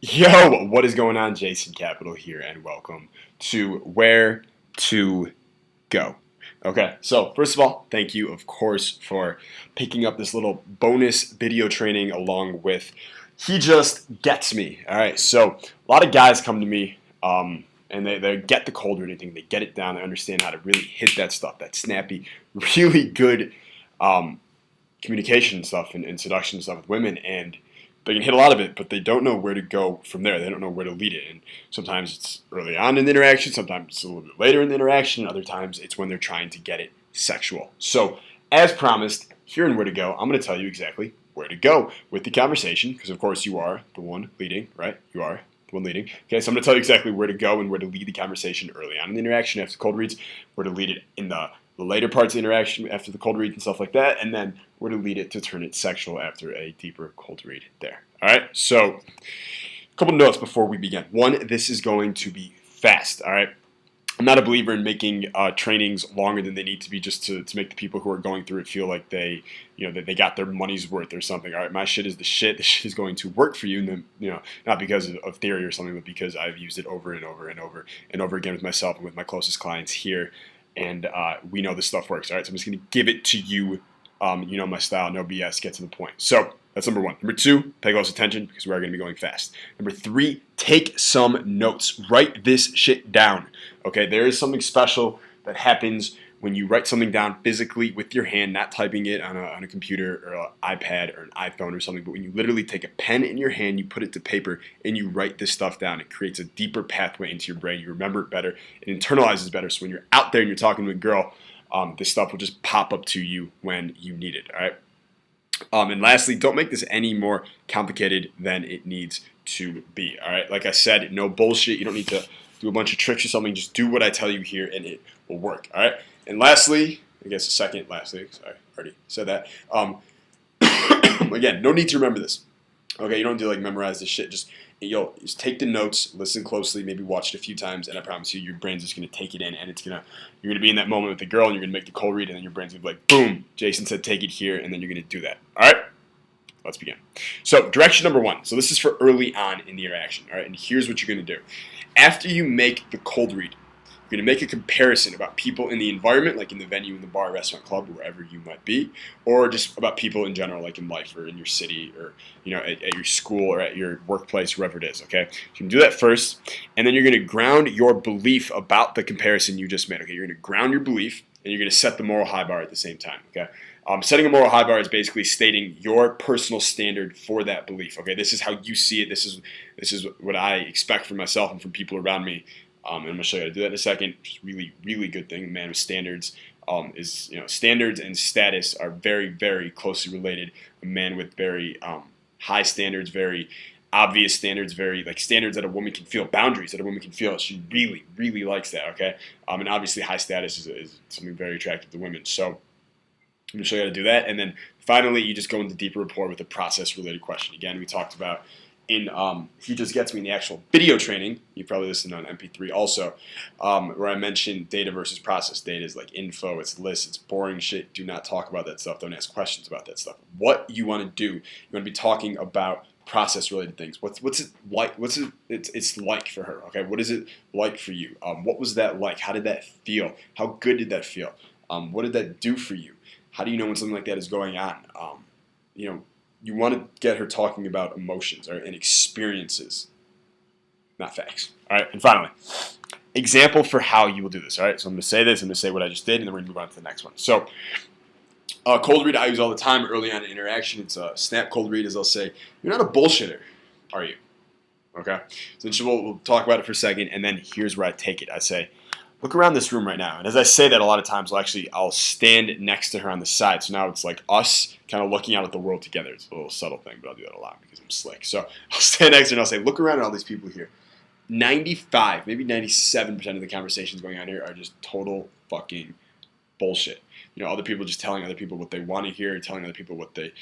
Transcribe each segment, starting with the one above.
Yo, what is going on? Jason Capital here, and welcome to Where to Go. Okay, so first of all, thank you, of course, for picking up this little bonus video training along with He Just Gets Me. All right, so a lot of guys come to me and they get the cold reading thing, they get it down, they understand how to really hit that stuff, that snappy, really good communication stuff and seduction stuff with women, and they can hit a lot of it, but they don't know where to go from there. They don't know where to lead it. And sometimes it's early on in the interaction, sometimes it's a little bit later in the interaction, other times it's when they're trying to get it sexual. So, as promised, here in Where to Go, I'm going to tell you exactly where to go with the conversation, because of course you are the one leading, right? You are the one leading. Okay, so I'm going to tell you exactly where to go and where to lead the conversation early on in the interaction after the cold reads, where to lead it in the later parts of the interaction after the cold read and stuff like that, and then where to lead it to turn it sexual after a deeper cold read there. All right, so a couple notes before we begin. One, this is going to be fast, all right? I'm not a believer in making trainings longer than they need to be just to make the people who are going through it feel like that they got their money's worth or something. All right, my shit is the shit. The shit is going to work for you, and then, not because of theory or something, but because I've used it over and over and over and over again with myself and with my closest clients here. And we know this stuff works. All right, so I'm just going to give it to you. You know my style, no BS, get to the point. So that's number one. Number two, pay close attention because we are going to be going fast. Number three, take some notes. Write this shit down. Okay, there is something special that happens when you write something down physically with your hand, not typing it on a computer or an iPad or an iPhone or something, but when you literally take a pen in your hand, you put it to paper, and you write this stuff down. It creates a deeper pathway into your brain. You remember it better. It internalizes better. So when you're out there and you're talking to a girl, this stuff will just pop up to you when you need it, all right? And lastly, don't make this any more complicated than it needs to be, all right? Like I said, no bullshit. You don't need to do a bunch of tricks or something. Just do what I tell you here, and it will work, all right? And lastly, sorry, already said that. Again, no need to remember this. Okay, you don't need to memorize this shit. Just take the notes, listen closely, maybe watch it a few times, and I promise you, your brain's just gonna take it in, and you're gonna be in that moment with the girl, and you're gonna make the cold read, and then your brain's gonna be like, boom, Jason said take it here, and then you're gonna do that. All right, let's begin. So direction number one. So this is for early on in the interaction. All right, and here's what you're gonna do. After you make the cold read, you're going to make a comparison about people in the environment, like in the venue, in the bar, restaurant, club, wherever you might be, or just about people in general, like in life or in your city or at your school or at your workplace, wherever it is. Okay, so you can do that first, and then you're going to ground your belief about the comparison you just made. Okay, you're going to ground your belief, and you're going to set the moral high bar at the same time. Okay. Setting a moral high bar is basically stating your personal standard for that belief. Okay, this is how you see it. This is what I expect from myself and from people around me. And I'm going to show you how to do that in a second, which is really, really good thing. A man with standards standards and status are very, very closely related. A man with very high standards, very obvious standards, very standards that a woman can feel, boundaries that a woman can feel. She really, really likes that. Okay, and obviously high status is something very attractive to women. So I'm going to show you how to do that, and then finally you just go into deeper rapport with a process-related question. Again, we talked about in He Just Gets Me in the actual video training. You probably listened on MP3 also, where I mentioned data versus process. Data is like info, it's lists, it's boring shit. Do not talk about that stuff. Don't ask questions about that stuff. What you want to do, you want to be talking about process-related things. What's it like? It's like for her? Okay, what is it like for you? What was that like? How did that feel? How good did that feel? What did that do for you? How do you know when something like that is going on? You want to get her talking about emotions and experiences, not facts. All right, and finally, example for how you will do this. All right, so I'm going to say this, I'm going to say what I just did, and then we're going to move on to the next one. So, cold read I use all the time early on in interaction. It's a snap cold read, as I'll say, you're not a bullshitter, are you? Okay, so we'll talk about it for a second, and then here's where I take it. I say, look around this room right now. And as I say that, a lot of times I'll stand next to her on the side. So now it's like us kind of looking out at the world together. It's a little subtle thing, but I'll do that a lot because I'm slick. So I'll stand next to her and I'll say, look around at all these people here. 95, maybe 97% of the conversations going on here are just total fucking bullshit. Other people just telling other people what they want to hear, telling other people what they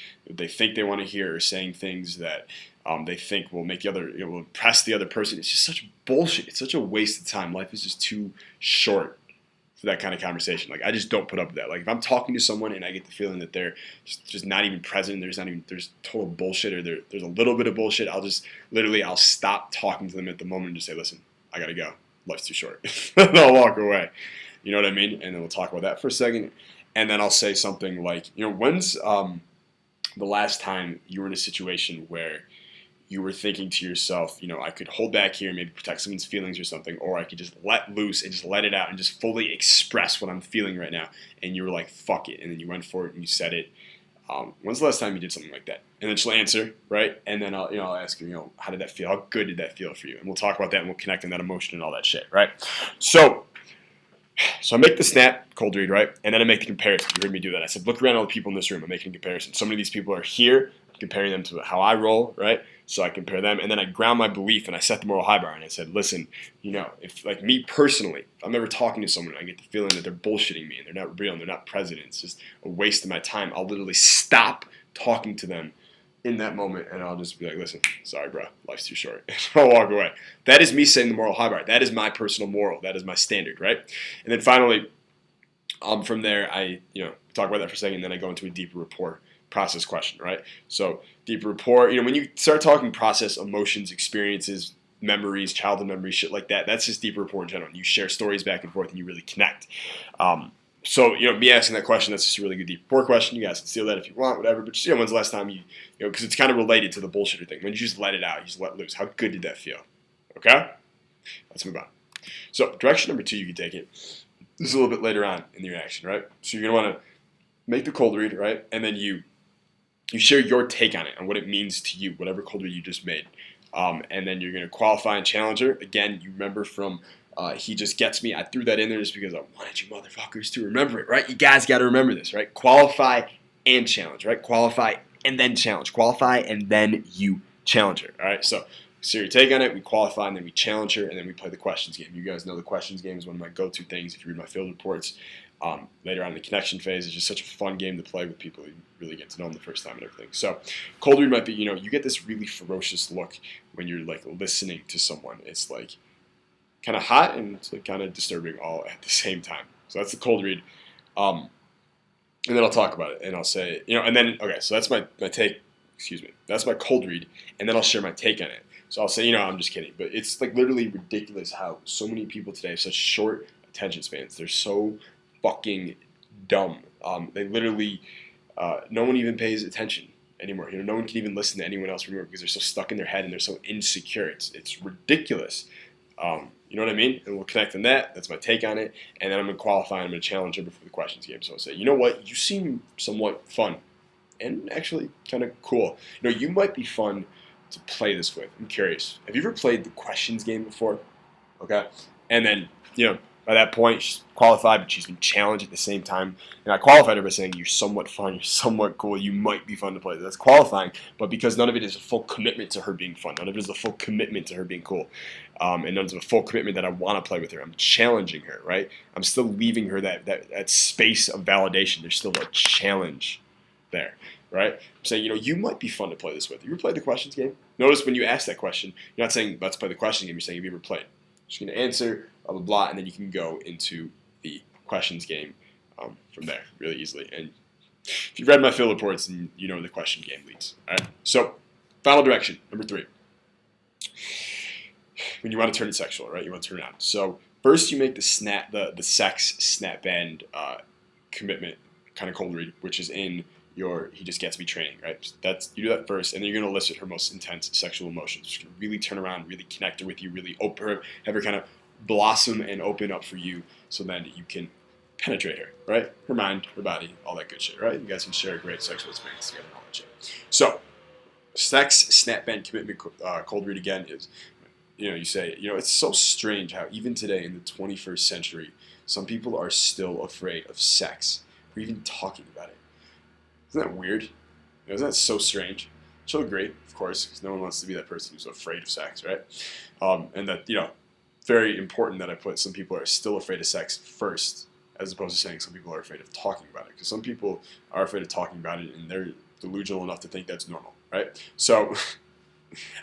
think they want to hear, or saying things that they think will make will impress the other person. It's just such bullshit. It's such a waste of time. Life is just too short for that kind of conversation. Like, I just don't put up with that. Like, if I'm talking to someone and I get the feeling that they're just not even present, there's total bullshit, or there's a little bit of bullshit, I'll stop talking to them at the moment and just say, listen, I gotta go. Life's too short. And I'll walk away. You know what I mean? And then we'll talk about that for a second. And then I'll say something like, when's the last time you were in a situation where you were thinking to yourself, I could hold back here and maybe protect someone's feelings or something, or I could just let loose and just let it out and just fully express what I'm feeling right now. And you were like, fuck it. And then you went for it and you said it. When's the last time you did something like that? And then she'll answer, right? And then I'll ask her, how did that feel? How good did that feel for you? And we'll talk about that and we'll connect on that emotion and all that shit, right? So I make the snap, cold read, right? And then I make the comparison. You heard me do that. I said, look around all the people in this room. I'm making a comparison. So many of these people are here. I'm comparing them to how I roll, right? So I compare them. And then I ground my belief and I set the moral high bar. And I said, listen, if like me personally, if I'm ever talking to someone and I get the feeling that they're bullshitting me and they're not real and they're not present, it's just a waste of my time, I'll literally stop talking to them in that moment, and I'll just be like, listen, sorry, bro, life's too short. And I'll walk away. That is me saying the moral high bar. That is my personal moral. That is my standard, right? And then finally, from there, I talk about that for a second, and then I go into a deeper rapport process question, right? So deeper rapport, when you start talking process, emotions, experiences, memories, childhood memories, shit like that, that's just deeper rapport in general. You share stories back and forth, and you really connect. So, me asking that question, that's just a really good deep rapport question. You guys can steal that if you want, whatever. But just, when's the last time because it's kind of related to the bullshitter thing. When you just let it out, you just let loose. How good did that feel? Okay? Let's move on. So, direction number 2, you can take it. This is a little bit later on in the interaction, right? So, you're going to want to make the cold read, right? And then you share your take on it, on what it means to you, whatever cold read you just made. And then you're going to qualify and challenge her. Again, you remember from He Just Gets Me. I threw that in there just because I wanted you motherfuckers to remember it, right? You guys got to remember this, right? Qualify and challenge, right? Qualify and then challenge. Qualify and then you challenge her, all right? So your take on it, we qualify and then we challenge her, and then we play the questions game. You guys know the questions game is one of my go-to things if you read my field reports. Later on in the connection phase, it's just such a fun game to play with people. You really get to know them the first time and everything. So cold read might be, you get this really ferocious look when you're like listening to someone. It's like kind of hot and it's like kind of disturbing all at the same time. So that's the cold read. And then I'll talk about it and I'll say, and then, okay, so that's my take, that's my cold read, and then I'll share my take on it. So I'll say, I'm just kidding. But it's like literally ridiculous how so many people today have such short attention spans. They're so fucking dumb. They literally, no one even pays attention anymore. No one can even listen to anyone else anymore because they're so stuck in their head and they're so insecure. It's ridiculous. You know what I mean? And we'll connect on that. That's my take on it. And then I'm going to qualify and I'm going to challenge her before the questions game. So I'll say, you know what? You seem somewhat fun and actually kind of cool. You might be fun to play this with. I'm curious. Have you ever played the questions game before? Okay. And then, by that point, she's qualified, but she's been challenged at the same time. And I qualified her by saying, you're somewhat fun, you're somewhat cool, you might be fun to play. That's qualifying, but because none of it is a full commitment to her being fun, none of it is a full commitment to her being cool, and none of it is a full commitment that I want to play with her. I'm challenging her, right? I'm still leaving her that space of validation. There's still a challenge there, right? I'm saying, you might be fun to play this with. You ever played the questions game? Notice when you ask that question, you're not saying, let's play the questions game. You're saying, have you ever played? Just going to answer, blah, blah, blah, and then you can go into the questions game from there really easily. And if you've read my field reports, then you know where the question game leads. All right. So, final direction, number 3. When you want to turn it sexual, right? You want to turn it on. So, first you make the sex snap band commitment kind of cold read, which is in your He Just Gets Me training, right? You do that first, and then you're going to elicit her most intense sexual emotions. She's going to really turn around, really connect her with you, really open her, have her kind of blossom and open up for you, so then you can penetrate her, right? Her mind, her body, all that good shit, right? You guys can share a great sexual experience together and all that shit. So, sex snap band commitment cold read again is, you say, it's so strange how even today in the 21st century, some people are still afraid of sex or even talking about it. Isn't that weird? Isn't that so strange? She'll agree, of course, because no one wants to be that person who's afraid of sex, right? And that, very important that I put some people are still afraid of sex first, as opposed to saying some people are afraid of talking about it. Because some people are afraid of talking about it, and they're delusional enough to think that's normal, right? So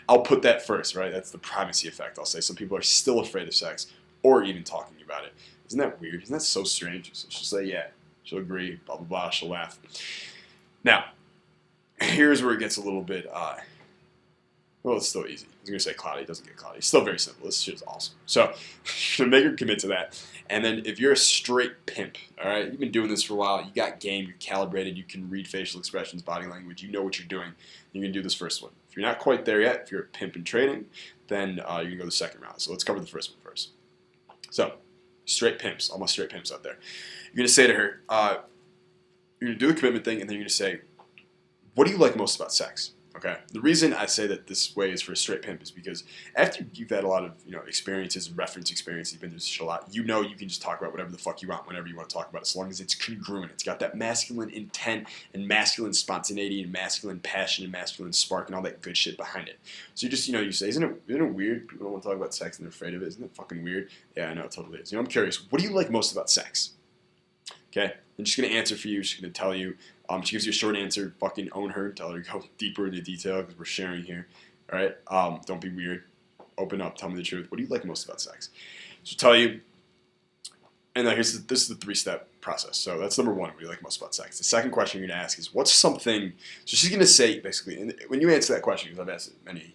I'll put that first, right? That's the primacy effect. I'll say some people are still afraid of sex or even talking about it. Isn't that weird? Isn't that so strange? So she'll say, yeah. She'll agree, blah, blah, blah. She'll laugh. Now, here's where it gets a little bit, well, it's still easy. I was going to say cloudy. It doesn't get cloudy. It's still very simple. This shit is awesome. So, you're make her commit to that. And then if you're a straight pimp, all right, you've been doing this for a while, you got game, you're calibrated, you can read facial expressions, body language, you know what you're doing, you're going to do this first one. If you're not quite there yet, if you're a pimp in training, then you're going to go the second round. So let's cover the first one first. So, straight pimps, all my straight pimps out there. You're going to say to her, you're going to do the commitment thing, and then you're going to say, what do you like most about sex? Okay. The reason I say that this way is for a straight pimp is because after you've had a lot of experiences and reference experiences, you've been through this shit a lot. You know you can just talk about whatever the fuck you want whenever you want to talk about it, as long as it's congruent. It's got that masculine intent and masculine spontaneity and masculine passion and masculine spark and all that good shit behind it. So you just you say, isn't it weird? People don't want to talk about sex and they're afraid of it. Isn't it fucking weird? Yeah, I know it totally is. I'm curious. What do you like most about sex? Okay. I'm just gonna answer for you. She's gonna tell you. She gives you a short answer. Fucking own her. Tell her to go deeper into detail because we're sharing here. All right. Don't be weird. Open up. Tell me the truth. What do you like most about sex? She'll tell you. And now this is the 3-step process. So that's number one. What do you like most about sex? The second question you're gonna ask is, what's something? So she's gonna say basically, and when you answer that question, because I've asked it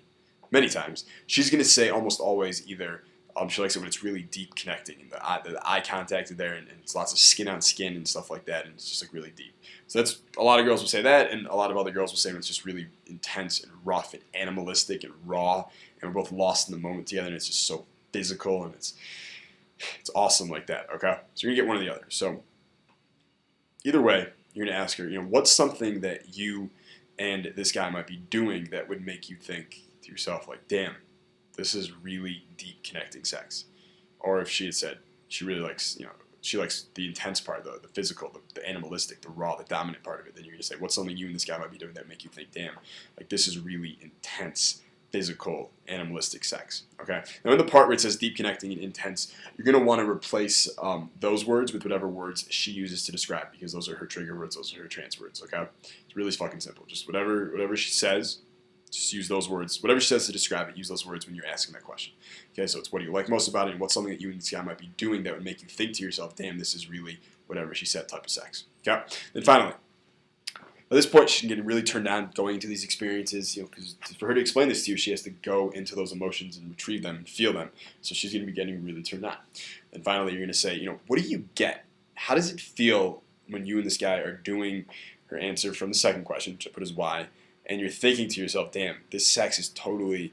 many times, she's gonna say almost always either. She likes it when it's really deep connecting, and the eye contact is there, and it's lots of skin on skin and stuff like that, and it's just like really deep. So that's a lot of girls will say that, and a lot of other girls will say when it's just really intense and rough and animalistic and raw, and we're both lost in the moment together, and it's just so physical, and it's awesome like that. Okay, so you're gonna get one or the other. So either way, you're gonna ask her, what's something that you and this guy might be doing that would make you think to yourself like, damn. This is really deep connecting sex. Or if she had said she really likes, she likes the intense part, the physical, the animalistic, the raw, the dominant part of it, then you're going to say, what's something you and this guy might be doing that make you think, damn, like this is really intense, physical, animalistic sex. Okay? Now in the part where it says deep connecting and intense, you're going to want to replace those words with whatever words she uses to describe, because those are her trigger words, those are her trans words. Okay? It's really fucking simple. Just whatever she says, just use those words. Whatever she says to describe it, use those words when you're asking that question. Okay, so it's what do you like most about it, and what's something that you and this guy might be doing that would make you think to yourself, damn, this is really whatever she said type of sex. Okay? Then finally, at this point, she's getting really turned on going into these experiences, because for her to explain this to you, she has to go into those emotions and retrieve them and feel them. So she's going to be getting really turned on. And finally, you're going to say, what do you get? How does it feel when you and this guy are doing her answer from the second question, which I put as Y, and you're thinking to yourself, damn, this sex is totally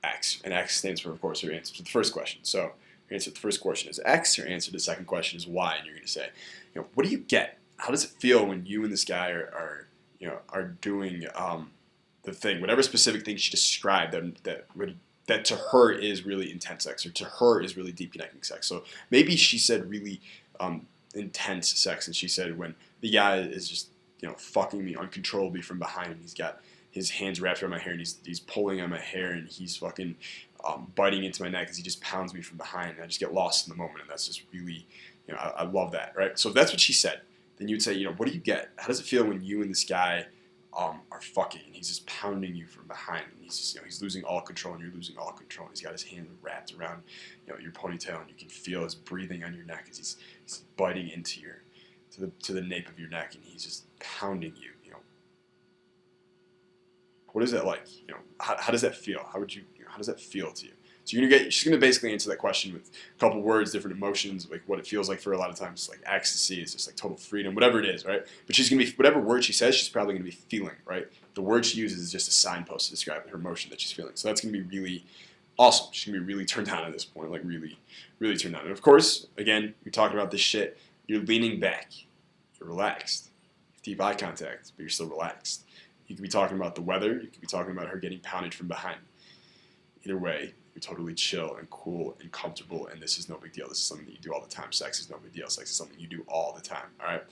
X. And X stands for, of course, her answer to the first question. So your answer to the first question is X, your answer to the second question is Y, and you're going to say, what do you get? How does it feel when you and this guy are doing the thing, whatever specific thing she described that to her is really intense sex, or to her is really deep connecting sex. So maybe she said really intense sex, and she said when the guy is just fucking me uncontrollably from behind. He's got his hands wrapped around my hair, and he's pulling on my hair, and he's fucking biting into my neck as he just pounds me from behind. And I just get lost in the moment, and that's just really, I love that, right? So if that's what she said, then you'd say, what do you get? How does it feel when you and this guy are fucking, and he's just pounding you from behind, and he's just, he's losing all control, and you're losing all control, and he's got his hand wrapped around, your ponytail, and you can feel his breathing on your neck as he's biting into to the nape of your neck, and he's just pounding you. What is that like? How does that feel? How does that feel to you? So she's gonna basically answer that question with a couple words, different emotions, like what it feels like for her. A lot of times, like ecstasy is just like total freedom, whatever it is, right? But she's gonna be, whatever word she says, she's probably gonna be feeling, right? The word she uses is just a signpost to describe her emotion that she's feeling. So that's gonna be really awesome. She's gonna be really turned on at this point, like really, really turned on. And of course, again, you're talking about this shit. You're leaning back. You're relaxed. You have deep eye contact, but you're still relaxed. You could be talking about the weather. You could be talking about her getting pounded from behind. Either way, you're totally chill and cool and comfortable, and this is no big deal. This is something that you do all the time. Sex is no big deal. Sex is something you do all the time, all right?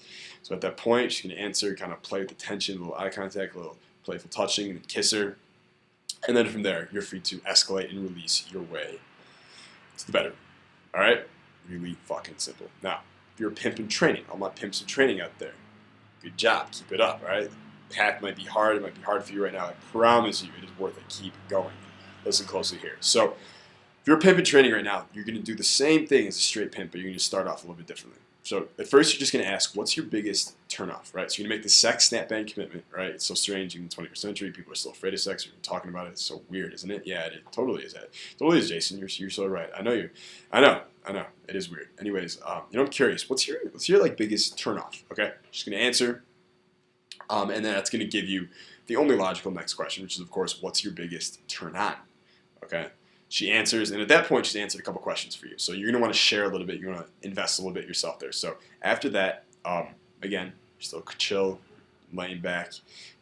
So at that point, she's going to answer, kind of play with the tension, a little eye contact, a little playful touching, and then kiss her. And then from there, you're free to escalate and release your way to the bedroom, all right? Really fucking simple. Now, if you're a pimp in training, all my pimps in training out there, good job. Keep it up, all right? Path might be hard. It might be hard for you right now. I promise you it is worth it. Keep going. Listen closely here. So If you're a pimp in training right now, you're going to do the same thing as a straight pimp, but you're going to start off a little bit differently. So at first, you're just going to ask, what's your biggest turnoff, right? So you're going to make the sex snap-bang commitment, right? It's so strange in the 21st century. People are still afraid of sex. We're talking about it. It's so weird, isn't it? Yeah, it totally is. It totally is, Jason. You're so right. I know. It is weird. Anyways, I'm curious. What's your like biggest turnoff? Okay, just going to answer, and then that's going to give you the only logical next question, which is of course, what's your biggest turn on? Okay. She answers, and at that point, she's answered a couple questions for you. So you're going to want to share a little bit. You're going to invest a little bit yourself there. So after that, again, you're still chill, laying back,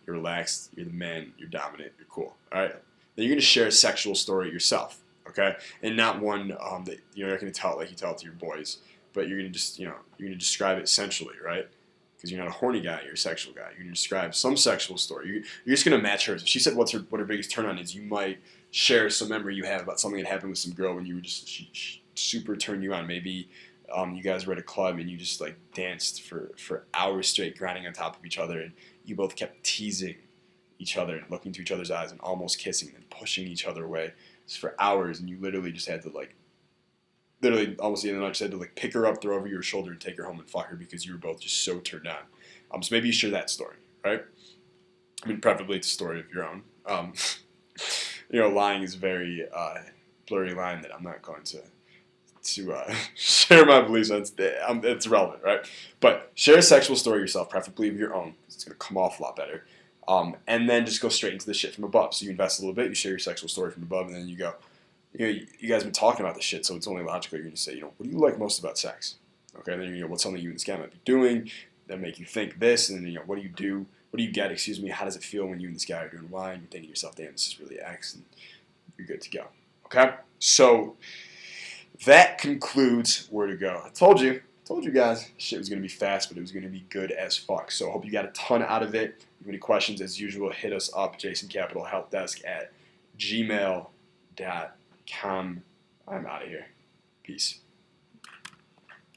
you're relaxed, you're the man, you're dominant, you're cool. All right. Then you're going to share a sexual story yourself, okay, and not one that you're not going to tell it like you tell it to your boys, but you're going to just you're going to describe it sensually, right? Because you're not a horny guy, you're a sexual guy. You're going to describe some sexual story. You're just going to match hers. If she said what her biggest turn on is, you might share some memory you have about something that happened with some girl when you were just she super turned you on. Maybe you guys were at a club and you just like danced for hours straight, grinding on top of each other, and you both kept teasing each other and looking into each other's eyes and almost kissing and pushing each other away just for hours, and you literally just had to literally almost the end of the night, just had to like pick her up, throw her over your shoulder, and take her home and fuck her because you were both just so turned on. So maybe you share that story, right? I mean, preferably it's a story of your own. Lying is a very blurry line that I'm not going to share my beliefs on. It's relevant, right? But share a sexual story yourself, preferably of your own, because it's going to come off a lot better. And then just go straight into the shit from above. So you invest a little bit, you share your sexual story from above, and then you go, you guys have been talking about this shit, so it's only logical you're going to say, what do you like most about sex? Okay, and then what's something you and this guy might be doing that make you think this, and then what do you do? What do you get? Excuse me. How does it feel when you and this guy are doing Y, and you're thinking to yourself, damn, this is really X, and you're good to go. Okay, so that concludes where to go. I told you guys, shit was going to be fast, but it was going to be good as fuck. So I hope you got a ton out of it. If you have any questions, as usual, hit us up, Jason Capital Help Desk at gmail.com. I'm out of here. Peace.